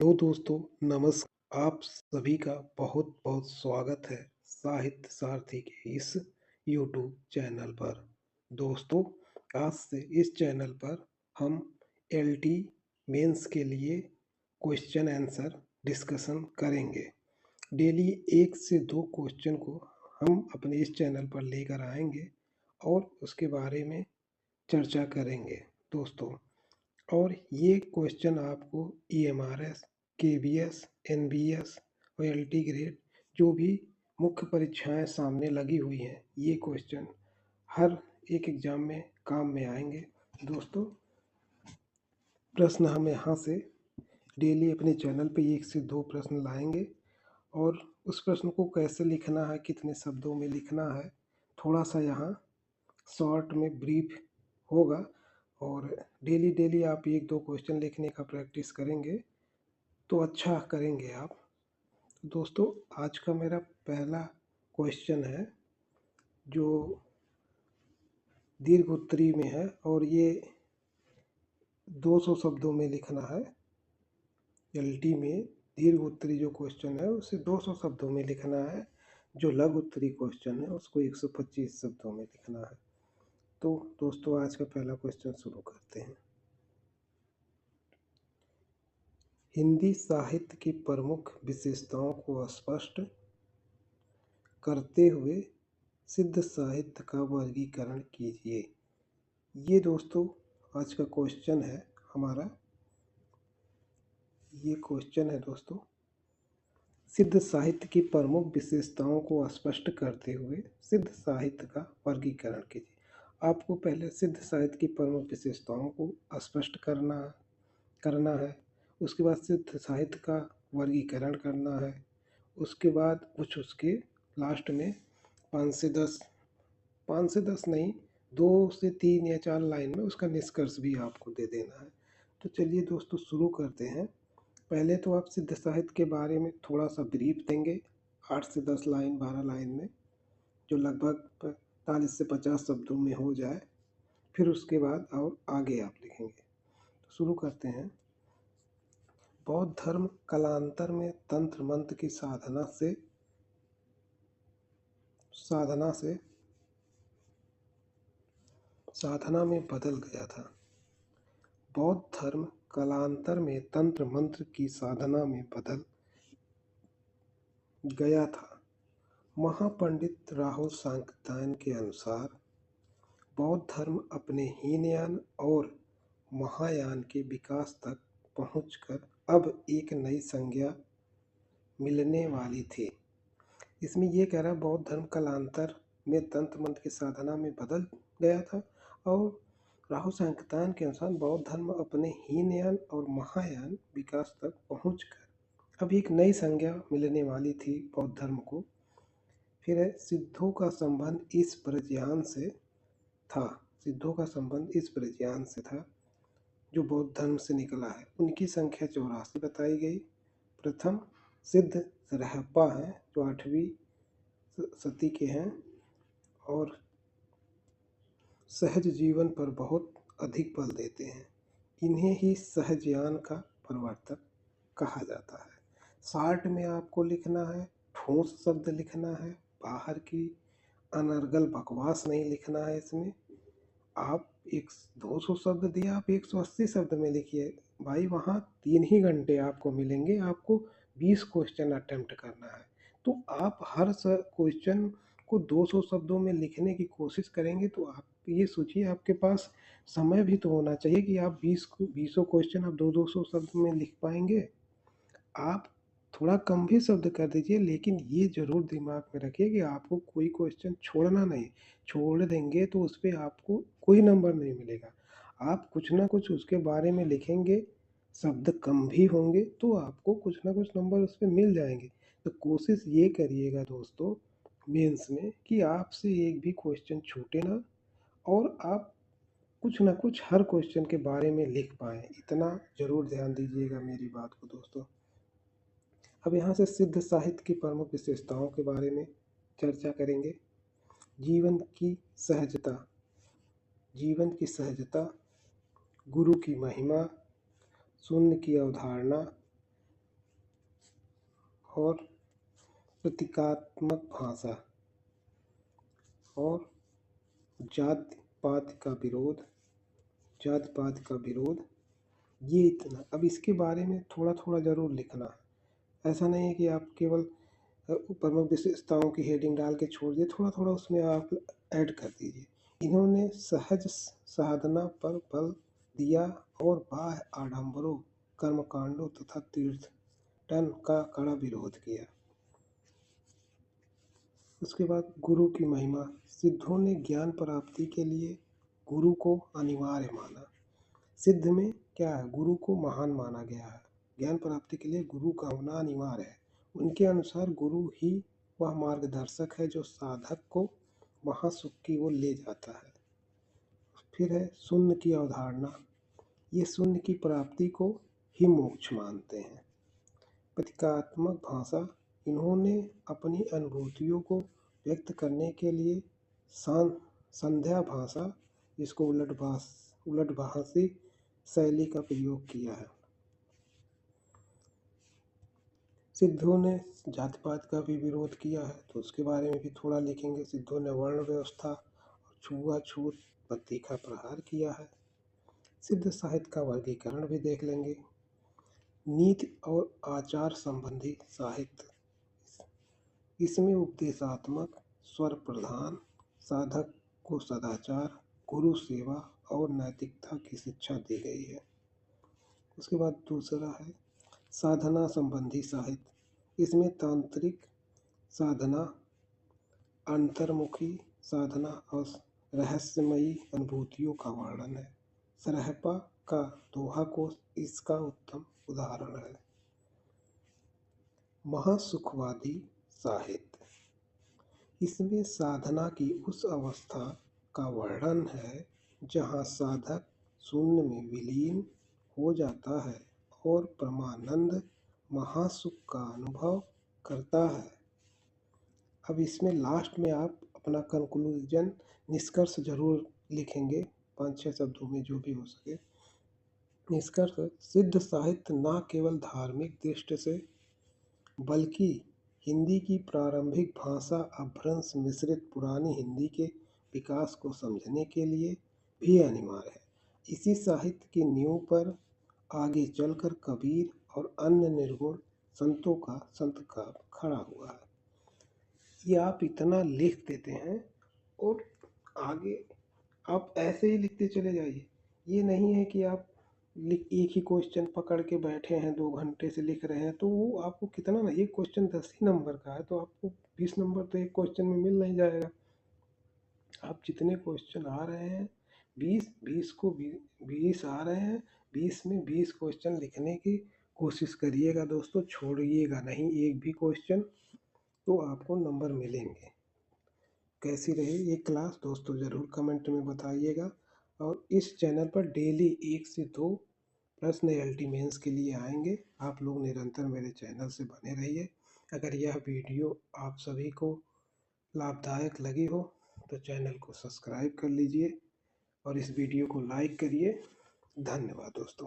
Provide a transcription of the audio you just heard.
तो दोस्तों नमस्कार। आप सभी का बहुत बहुत स्वागत है साहित्य सारथी के इस यूट्यूब चैनल पर। दोस्तों, आज से इस चैनल पर हम एलटी मेंस के लिए क्वेश्चन आंसर डिस्कशन करेंगे। डेली एक से दो क्वेश्चन को हम अपने इस चैनल पर लेकर आएंगे और उसके बारे में चर्चा करेंगे दोस्तों। और ये क्वेश्चन आपको ईएमआरएस, केबीएस, एनबीएस और एलटी ग्रेड जो भी मुख्य परीक्षाएं सामने लगी हुई हैं, ये क्वेश्चन हर एक एग्जाम में काम में आएंगे दोस्तों। प्रश्न हम यहाँ से डेली अपने चैनल पे एक से दो प्रश्न लाएंगे और उस प्रश्न को कैसे लिखना है, कितने शब्दों में लिखना है, थोड़ा सा यहाँ शॉर्ट में ब्रीफ होगा। और डेली डेली आप एक दो क्वेश्चन लिखने का प्रैक्टिस करेंगे तो अच्छा करेंगे आप। दोस्तों, आज का मेरा पहला क्वेश्चन है जो दीर्घ उत्तरी में है और ये 200 शब्दों में लिखना है। एलटी में दीर्घ उत्तरी जो क्वेश्चन है उसे 200 शब्दों में लिखना है। जो लघु उत्तरी क्वेश्चन है उसको 125 शब्दों में लिखना है। तो दोस्तों, आज का पहला क्वेश्चन शुरू करते हैं। हिंदी साहित्य की प्रमुख विशेषताओं को स्पष्ट करते हुए सिद्ध साहित्य का वर्गीकरण कीजिए। ये दोस्तों आज का क्वेश्चन है हमारा। ये क्वेश्चन है दोस्तों, सिद्ध साहित्य की प्रमुख विशेषताओं को स्पष्ट करते हुए सिद्ध साहित्य का वर्गीकरण कीजिए। आपको पहले सिद्ध साहित्य की प्रमुख विशेषताओं को स्पष्ट करना है। उसके बाद सिद्ध साहित्य का वर्गीकरण करना है। उसके बाद कुछ उसके लास्ट में 5 से 10 नहीं, 2 से 3 या 4 लाइन में उसका निष्कर्ष भी आपको दे देना है। तो चलिए दोस्तों, शुरू करते हैं। पहले तो आप सिद्ध साहित्य के बारे में थोड़ा सा ब्रीफ देंगे 8 से 10 लाइन, 12 लाइन में, जो लगभग 40 से 50 शब्दों में हो जाए। फिर उसके बाद और आगे आप लिखेंगे। तो शुरू करते हैं। बौद्ध धर्म कालांतर में तंत्र मंत्र की साधना में बदल गया था। बौद्ध धर्म कालांतर में तंत्र मंत्र की साधना में बदल गया था। महापंडित राहुल सांकृत्यायन के अनुसार बौद्ध धर्म अपने हीनयान और महायान के विकास तक पहुंचकर अब एक नई संज्ञा मिलने वाली थी। इसमें यह कह रहा है बौद्ध धर्म कालांतर में तंत्र मंत्र की साधना में बदल गया था और राहुल सांकृत्यायन के अनुसार बौद्ध धर्म अपने हीनयान और महायान विकास तक पहुंचकर अब एक नई संज्ञा मिलने वाली थी बौद्ध धर्म को। फिर है सिद्धों का संबंध इस प्रज्ञान से था। सिद्धों का संबंध इस प्रज्ञान से था जो बौद्ध धर्म से निकला है। उनकी संख्या 84 बताई गई। प्रथम सिद्ध रहपा हैं जो 8वीं सदी के हैं और सहज जीवन पर बहुत अधिक बल देते हैं। इन्हें ही सहजयान का प्रवर्तक कहा जाता है। शार्ट में आपको लिखना है, ठोस शब्द लिखना है, बाहर की अनर्गल बकवास नहीं लिखना है। इसमें आप 200 शब्द दिए, आप 180 शब्द में लिखिए भाई। वहाँ 3 ही घंटे आपको मिलेंगे, आपको 20 क्वेश्चन अटेम्प्ट करना है। तो आप हर क्वेश्चन को 200 शब्दों में लिखने की कोशिश करेंगे तो आप ये सोचिए आपके पास समय भी तो होना चाहिए कि आप 20 क्वेश्चन आप 200 शब्द में लिख पाएंगे। आप थोड़ा कम भी शब्द कर दीजिए, लेकिन ये ज़रूर दिमाग में रखिए कि आपको कोई क्वेश्चन छोड़ना नहीं। छोड़ देंगे तो उस पर आपको कोई नंबर नहीं मिलेगा। आप कुछ ना कुछ उसके बारे में लिखेंगे, शब्द कम भी होंगे तो आपको कुछ ना कुछ नंबर उस पर मिल जाएंगे। तो कोशिश ये करिएगा दोस्तों मेंस में कि आपसे एक भी क्वेश्चन छूटे ना और आप कुछ ना कुछ हर क्वेश्चन के बारे में लिख पाएँ। इतना ज़रूर ध्यान दीजिएगा मेरी बात को दोस्तों। अब यहाँ से सिद्ध साहित्य की प्रमुख विशेषताओं के बारे में चर्चा करेंगे। जीवन की सहजता, जीवन की सहजता, गुरु की महिमा, शून्य की अवधारणा, और प्रतीकात्मक भाषा और जाति पात का विरोध, जाति पात का विरोध, ये इतना। अब इसके बारे में थोड़ा थोड़ा ज़रूर लिखना है। ऐसा नहीं है कि आप केवल प्रमुख विशेषताओं की हेडिंग डाल के छोड़ दिए, थोड़ा थोड़ा उसमें आप ऐड कर दीजिए। इन्होंने सहज साधना पर बल दिया और बाह्य आडंबरों, कर्मकांडों तथा तीर्थटन का कड़ा विरोध किया। उसके बाद गुरु की महिमा। सिद्धों ने ज्ञान प्राप्ति के लिए गुरु को अनिवार्य माना। सिद्ध में क्या है, गुरु को महान माना गया है। ज्ञान प्राप्ति के लिए गुरु का होना अनिवार्य है। उनके अनुसार गुरु ही वह मार्गदर्शक है जो साधक को महासुख की ओर ले जाता है। फिर है शून्य की अवधारणा। ये शून्य की प्राप्ति को ही मोक्ष मानते हैं। प्रतीकात्मक भाषा। इन्होंने अपनी अनुभूतियों को व्यक्त करने के लिए संध्या भाषा, जिसको उलटभाषी शैली का प्रयोग किया है। सिद्धों ने जाति पात का भी विरोध किया है, तो उसके बारे में भी थोड़ा लिखेंगे। सिद्धों ने वर्ण व्यवस्था और छुआछूत पर तीखा प्रहार किया है। सिद्ध साहित्य का वर्गीकरण भी देख लेंगे। नीति और आचार संबंधी साहित्य, इसमें उपदेशात्मक, स्वर प्रधान, साधक को सदाचार, गुरु सेवा और नैतिकता की शिक्षा दी गई है। उसके बाद दूसरा है साधना संबंधी साहित्य। इसमें तांत्रिक साधना, अंतर्मुखी साधना और रहस्यमयी अनुभूतियों का वर्णन है। सरहपा का दोहा कोश इसका उत्तम उदाहरण है। महासुखवादी साहित्य, इसमें साधना की उस अवस्था का वर्णन है जहाँ साधक शून्य में विलीन हो जाता है और परमानंद महासुख का अनुभव करता है। अब इसमें लास्ट में आप अपना कंक्लूजन, निष्कर्ष जरूर लिखेंगे, 5-6 शब्दों में जो भी हो सके। निष्कर्ष, सिद्ध साहित्य न केवल धार्मिक दृष्टि से बल्कि हिंदी की प्रारंभिक भाषा अपभ्रंश मिश्रित पुरानी हिंदी के विकास को समझने के लिए भी अनिवार्य है। इसी साहित्य की नींव पर आगे चलकर कबीर और अन्य निर्गुण संतों का संत का खड़ा हुआ है। ये आप इतना लिख देते हैं और आगे आप ऐसे ही लिखते चले जाइए। ये नहीं है कि आप एक ही क्वेश्चन पकड़ के बैठे हैं 2 घंटे से लिख रहे हैं, तो वो आपको कितना ना, एक क्वेश्चन 10 ही नंबर का है तो आपको 20 नंबर तो एक क्वेश्चन में मिल नहीं जाएगा। आप जितने क्वेश्चन आ रहे हैं 20 आ रहे हैं, 20 में 20 क्वेश्चन लिखने की कोशिश करिएगा दोस्तों, छोड़िएगा नहीं एक भी क्वेश्चन, तो आपको नंबर मिलेंगे। कैसी रही ये क्लास दोस्तों ज़रूर कमेंट में बताइएगा। और इस चैनल पर डेली 1 से 2 प्रश्न एलटी मेंस के लिए आएंगे। आप लोग निरंतर मेरे चैनल से बने रहिए। अगर यह वीडियो आप सभी को लाभदायक लगी हो तो चैनल को सब्सक्राइब कर लीजिए और इस वीडियो को लाइक करिए। धन्यवाद दोस्तों।